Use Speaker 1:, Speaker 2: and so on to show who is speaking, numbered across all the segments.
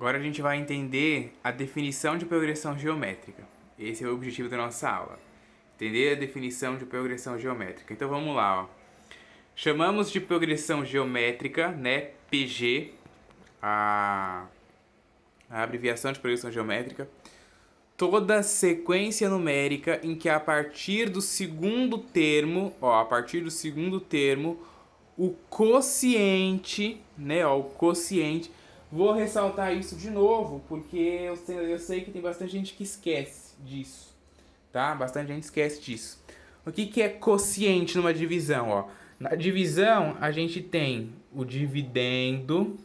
Speaker 1: Agora a gente vai entender a definição de progressão geométrica. Esse é o objetivo da nossa aula. Entender a definição de progressão geométrica. Então vamos lá, ó. Chamamos de progressão geométrica, né, PG, a abreviação de progressão geométrica, toda sequência numérica em que a partir do segundo termo, o quociente, né, ó, o quociente. Vou ressaltar isso de novo, porque eu sei que tem bastante gente que esquece disso, tá? Bastante gente esquece disso. O que é quociente numa divisão, ó? Na divisão, a gente tem o dividendo,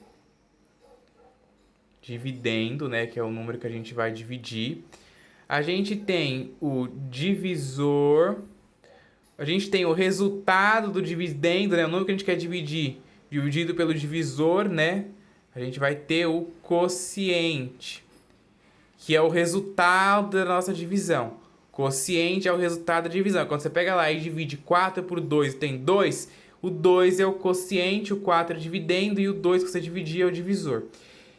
Speaker 1: né, que é o número que a gente vai dividir. A gente tem o divisor, a gente tem o resultado do dividendo, né, o número que a gente quer dividir, dividido pelo divisor, né? A gente vai ter o quociente, que é o resultado da nossa divisão. Quociente é o resultado da divisão. Quando você pega lá e divide 4 por 2 e tem 2, o 2 é o quociente, o 4 é o dividendo e o 2 que você dividir é o divisor.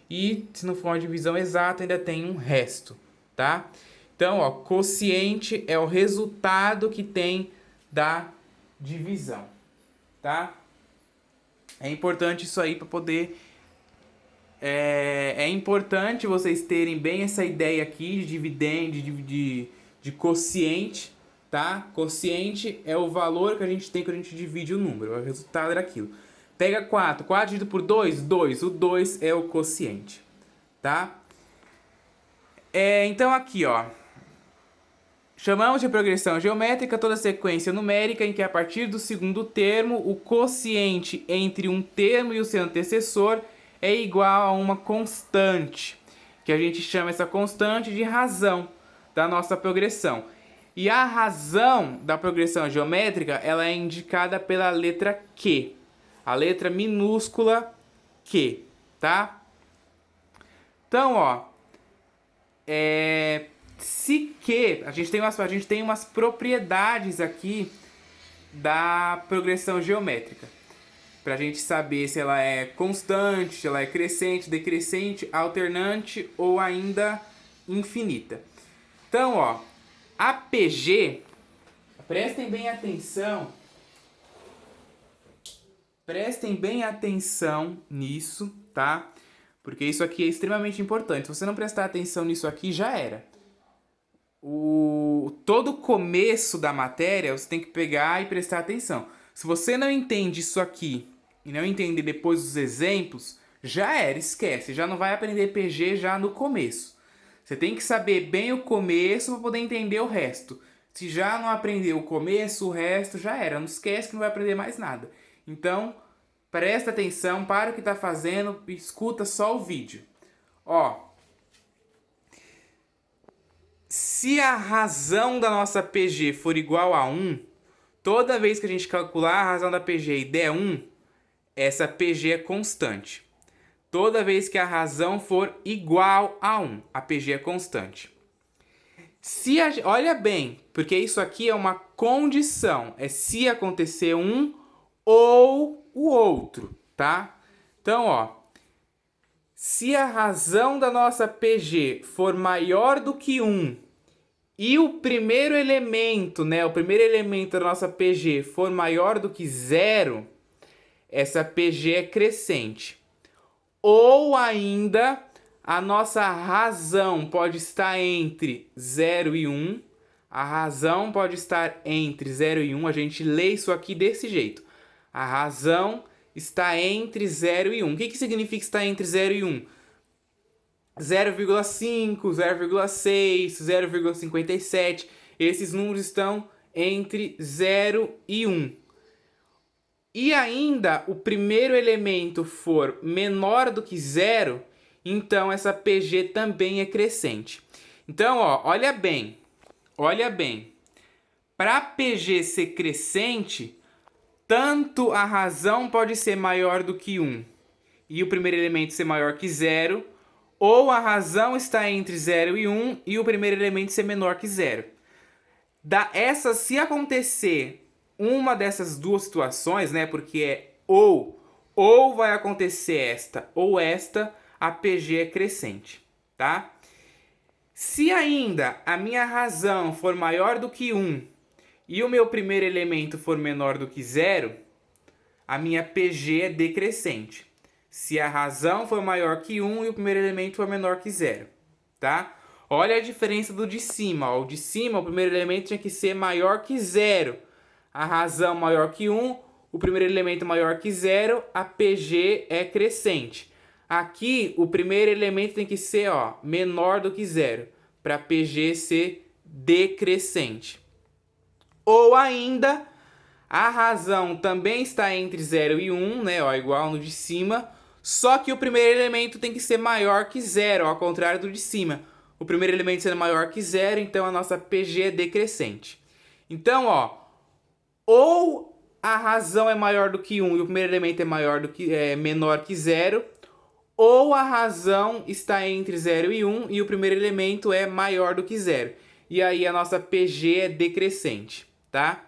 Speaker 1: E se não for uma divisão exata, ainda tem um resto, tá? Então, ó, quociente é o resultado que tem da divisão, tá? É importante isso aí para poder... É importante vocês terem bem essa ideia aqui de dividendo, de quociente, tá? Quociente é o valor que a gente tem quando a gente divide o número, é o resultado daquilo. Pega 4 dividido por 2, 2. O 2 é o quociente, tá? Então aqui, ó. Chamamos de progressão geométrica toda sequência numérica em que a partir do segundo termo, o quociente entre um termo e o seu antecessor é igual a uma constante, que a gente chama essa constante de razão da nossa progressão. E a razão da progressão geométrica, ela é indicada pela letra Q, a letra minúscula Q, tá? Então, ó, se Q, a gente tem umas propriedades aqui da progressão geométrica, para a gente saber se ela é constante, se ela é crescente, decrescente, alternante ou ainda infinita. Então, ó, a PG, prestem bem atenção nisso, tá? Porque isso aqui é extremamente importante. Se você não prestar atenção nisso aqui, já era. Todo o começo da matéria, você tem que pegar e prestar atenção. Se você não entende isso aqui e não entender depois os exemplos, já era, esquece. Já não vai aprender PG já no começo. Você tem que saber bem o começo para poder entender o resto. Se já não aprendeu o começo, o resto já era. Não esquece que não vai aprender mais nada. Então, presta atenção, para o que está fazendo e escuta só o vídeo. Ó, se a razão da nossa PG for igual a 1, toda vez que a gente calcular a razão da PG e der 1, essa PG é constante. Toda vez que a razão for igual a 1, a PG é constante. Olha bem, porque isso aqui é uma condição. É se acontecer um ou o outro, tá? Então, ó, se a razão da nossa PG for maior do que 1 e o primeiro elemento, né, o primeiro elemento da nossa PG for maior do que 0, essa PG é crescente. Ou ainda, a nossa razão pode estar entre 0 e 1. A razão pode estar entre 0 e 1. A gente lê isso aqui desse jeito. A razão está entre 0 e 1. O que significa estar entre 0 e 1? 0,5, 0,6, 0,57. Esses números estão entre 0 e 1. E ainda o primeiro elemento for menor do que 0, então essa PG também é crescente. Então, ó, olha bem. Para a PG ser crescente, tanto a razão pode ser maior do que 1 e o primeiro elemento ser maior que 0, ou a razão está entre 0 e 1 e o primeiro elemento ser menor que 0. Se acontecer uma dessas duas situações, né, porque é ou vai acontecer esta ou esta, a PG é crescente, tá? Se ainda a minha razão for maior do que 1 e o meu primeiro elemento for menor do que 0, a minha PG é decrescente. Se a razão for maior que 1 e o primeiro elemento for menor que 0, tá? Olha a diferença do de cima. Ó. O de cima, o primeiro elemento tinha que ser maior que 0. A razão maior que 1, o primeiro elemento maior que 0, a PG é crescente. Aqui, o primeiro elemento tem que ser menor do que 0, para a PG ser decrescente. Ou ainda, a razão também está entre 0 e 1, né, igual no de cima, só que o primeiro elemento tem que ser maior que 0, ao contrário do de cima. O primeiro elemento sendo maior que 0, então a nossa PG é decrescente. Então, ou a razão é maior do que 1 e o primeiro elemento é menor que 0, ou a razão está entre 0 e 1 e o primeiro elemento é maior do que 0. E aí a nossa PG é decrescente, tá?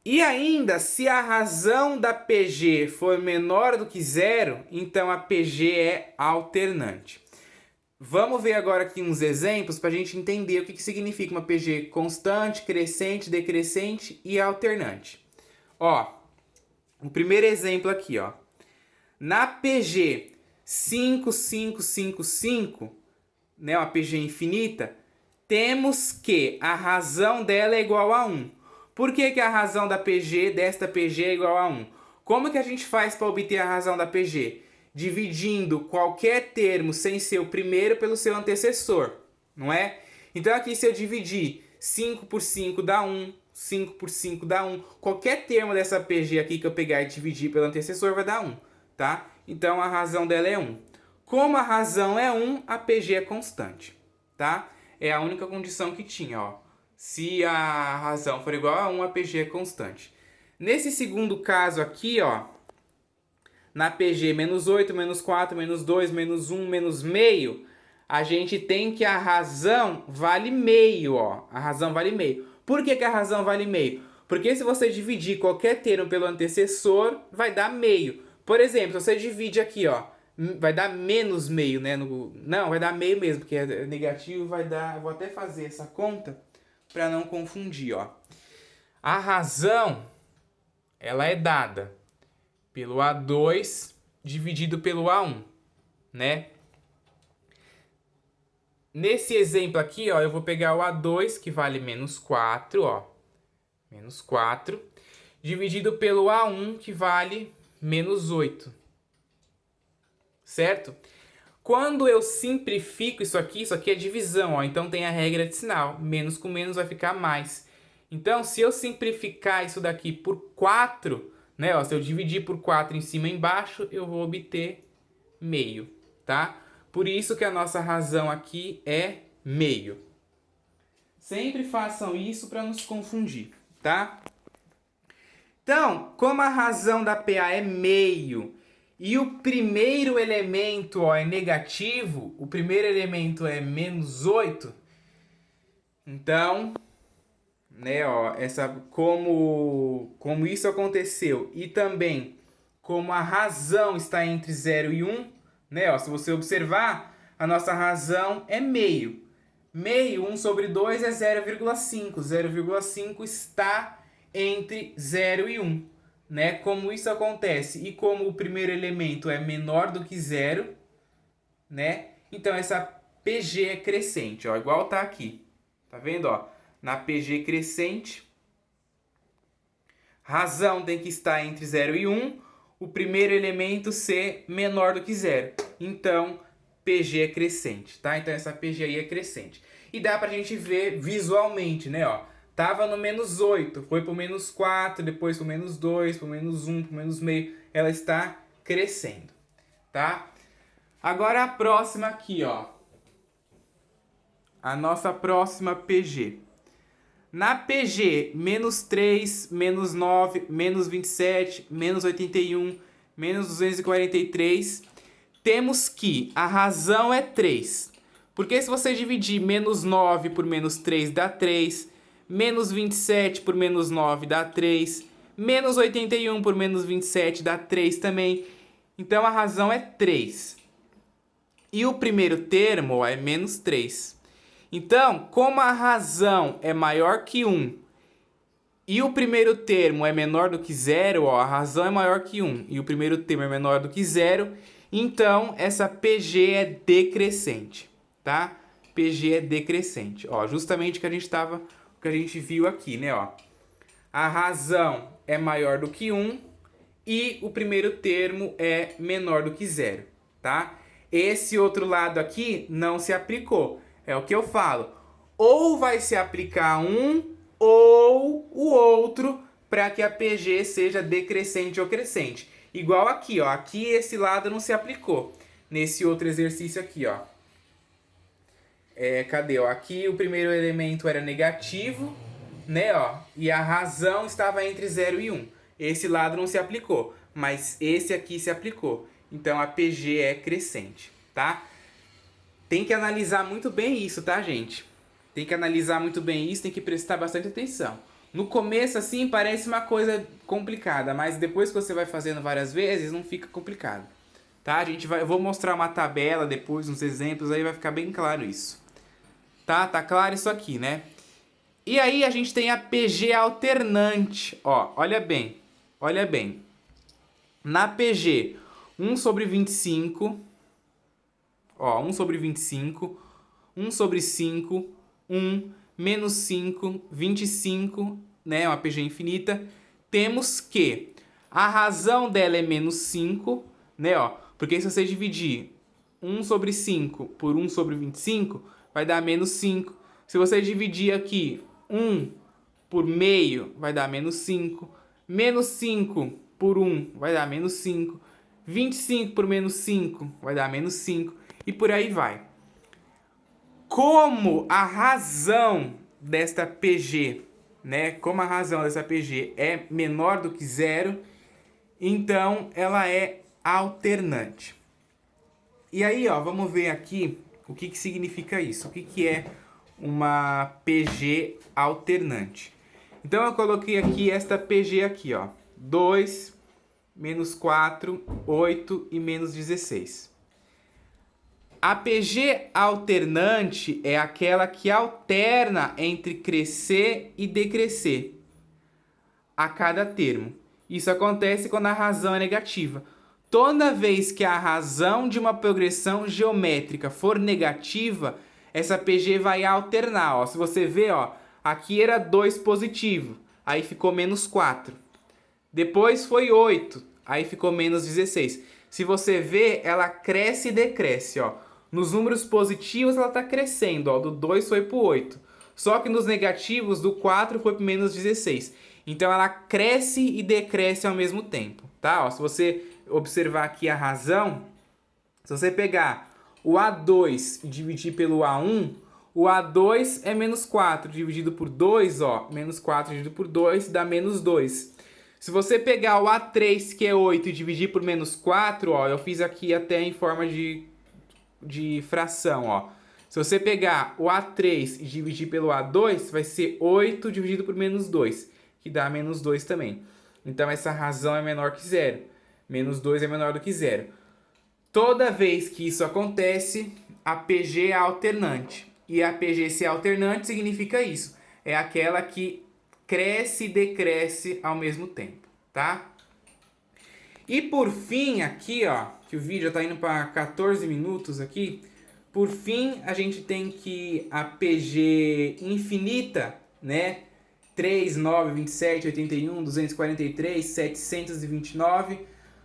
Speaker 1: E ainda, se a razão da PG for menor do que 0, então a PG é alternante. Vamos ver agora aqui uns exemplos para a gente entender o que significa uma PG constante, crescente, decrescente e alternante. O primeiro exemplo aqui, na PG 5555, né, uma PG infinita, temos que a razão dela é igual a 1. Por que a razão desta PG é igual a 1? Como que a gente faz para obter a razão da PG? Dividindo qualquer termo sem ser o primeiro pelo seu antecessor, não é? Então aqui se eu dividir 5 por 5 dá 1, 5 por 5 dá 1. Qualquer termo dessa PG aqui que eu pegar e dividir pelo antecessor vai dar 1, tá? Então a razão dela é 1. Como a razão é 1, a PG é constante, tá? É a única condição que tinha, Se a razão for igual a 1, a PG é constante. Nesse segundo caso aqui, na PG menos 8, menos 4, menos 2, menos 1, menos meio, a gente tem que a razão vale meio, A razão vale meio. Por que a razão vale meio? Porque se você dividir qualquer termo pelo antecessor, vai dar meio. Por exemplo, se você divide aqui, vai dar menos meio, né? Não, vai dar meio mesmo, porque é negativo, vai dar... Vou até fazer essa conta para não confundir, A razão, ela é dada pelo A2 dividido pelo A1, né? Nesse exemplo aqui, eu vou pegar o A2, que vale menos 4, menos 4, dividido pelo A1, que vale menos 8, certo? Quando eu simplifico isso aqui é divisão, então tem a regra de sinal. Menos com menos vai ficar mais. Então, se eu simplificar isso daqui por 4, né? Se eu dividir por 4 em cima e embaixo, eu vou obter meio, tá? Por isso que a nossa razão aqui é meio. Sempre façam isso para não se confundir, tá? Então, como a razão da PA é meio e o primeiro elemento é negativo, o primeiro elemento é menos 8, então, né, como isso aconteceu e também como a razão está entre 0 e 1, né, se você observar, a nossa razão é meio. Meio, 1 sobre 2 é 0,5. 0,5 está entre 0 e 1. Né? Como isso acontece e como o primeiro elemento é menor do que 0, né? Então essa PG é crescente, igual tá aqui. Tá vendo, Na PG crescente, razão tem que estar entre 0 e 1, o primeiro elemento ser menor do que 0. Então, PG é crescente, tá? Então essa PG aí é crescente. E dá pra gente ver visualmente, né, Tava no menos 8, foi pro menos 4, depois pro menos 2, pro menos 1, pro menos meio. Ela está crescendo, tá? Agora a próxima aqui, A nossa próxima PG. Na PG, menos 3, menos 9, menos 27, menos 81, menos 243, temos que a razão é 3. Porque se você dividir menos 9 por menos 3 dá 3, menos 27 por menos 9 dá 3, menos 81 por menos 27 dá 3 também. Então a razão é 3, e o primeiro termo ó, é menos 3. Então, como a razão é maior que 1 e o primeiro termo é menor do que 0, ó, a razão é maior que 1 e o primeiro termo é menor do que 0, então essa PG é decrescente, tá? PG é decrescente, ó, justamente o que a gente viu aqui, né, ó. A razão é maior do que 1 e o primeiro termo é menor do que 0, tá? Esse outro lado aqui não se aplicou. É o que eu falo. Ou vai se aplicar um ou o outro para que a PG seja decrescente ou crescente. Igual aqui, ó. Aqui esse lado não se aplicou. Nesse outro exercício aqui, ó. Cadê? Ó? Aqui o primeiro elemento era negativo, né? Ó, e a razão estava entre 0 e 1. Esse lado não se aplicou, mas esse aqui se aplicou. Então a PG é crescente, tá? Tem que analisar muito bem isso, tá, gente? Tem que analisar muito bem isso, tem que prestar bastante atenção. No começo, assim, parece uma coisa complicada, mas depois que você vai fazendo várias vezes, não fica complicado. Tá? Eu vou mostrar uma tabela depois, uns exemplos, aí vai ficar bem claro isso. Tá? Tá claro isso aqui, né? E aí a gente tem a PG alternante. Ó, olha bem. Olha bem. Na PG, 1 sobre 25. Ó, 1 sobre 25. 1 sobre 5. 1. Menos 5. 25. Né? Uma PG infinita. Temos que a razão dela é menos 5. Né? Ó, porque se você dividir 1 sobre 5 por 1 sobre 25, vai dar menos 5. Se você dividir aqui 1 por meio, vai dar menos 5. Menos 5 por 1 vai dar menos 5. 25 por menos 5 vai dar menos 5. E por aí vai. Como a razão desta PG, né? Como a razão dessa PG é menor do que 0, então ela é alternante. E aí, ó, vamos ver aqui o que significa isso. O que é uma PG alternante. Então eu coloquei aqui esta PG aqui, ó. 2, menos 4, 8 e menos 16. A PG alternante é aquela que alterna entre crescer e decrescer a cada termo. Isso acontece quando a razão é negativa. Toda vez que a razão de uma progressão geométrica for negativa, essa PG vai alternar. Ó. Se você ver, ó, aqui era 2 positivo, aí ficou menos 4. Depois foi 8, aí ficou menos 16. Se você ver, ela cresce e decresce. Ó. Nos números positivos ela está crescendo, ó, do 2 foi para o 8. Só que nos negativos, do 4 foi para menos 16. Então ela cresce e decresce ao mesmo tempo. Tá? Ó, se você observar aqui a razão, se você pegar o A2 e dividir pelo A1, o A2 é menos 4 dividido por 2, ó, menos 4 dividido por 2 dá menos 2. Se você pegar o A3, que é 8, e dividir por menos 4, ó, eu fiz aqui até em forma de fração, ó. Se você pegar o A3 e dividir pelo A2, vai ser 8 dividido por menos 2, que dá menos 2 também. Então essa razão é menor que 0. Menos 2 é menor do que 0. Toda vez que isso acontece, a PG é alternante. E a PG ser alternante significa isso. É aquela que cresce e decresce ao mesmo tempo, tá? E por fim, aqui, ó, que o vídeo está indo para 14 minutos aqui, por fim, a gente tem que a PG infinita, né? 3, 9, 27, 81, 243, 729,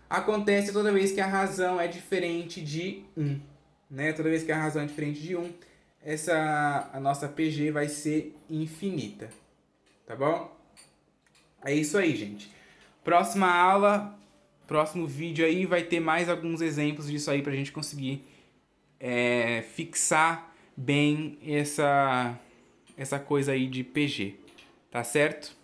Speaker 1: acontece toda vez que a razão é diferente de 1, né? Toda vez que a razão é diferente de 1, a nossa PG vai ser infinita, tá bom? É isso aí, gente. Próxima aula, próximo vídeo aí vai ter mais alguns exemplos disso aí pra gente conseguir fixar bem essa coisa aí de PG, tá certo?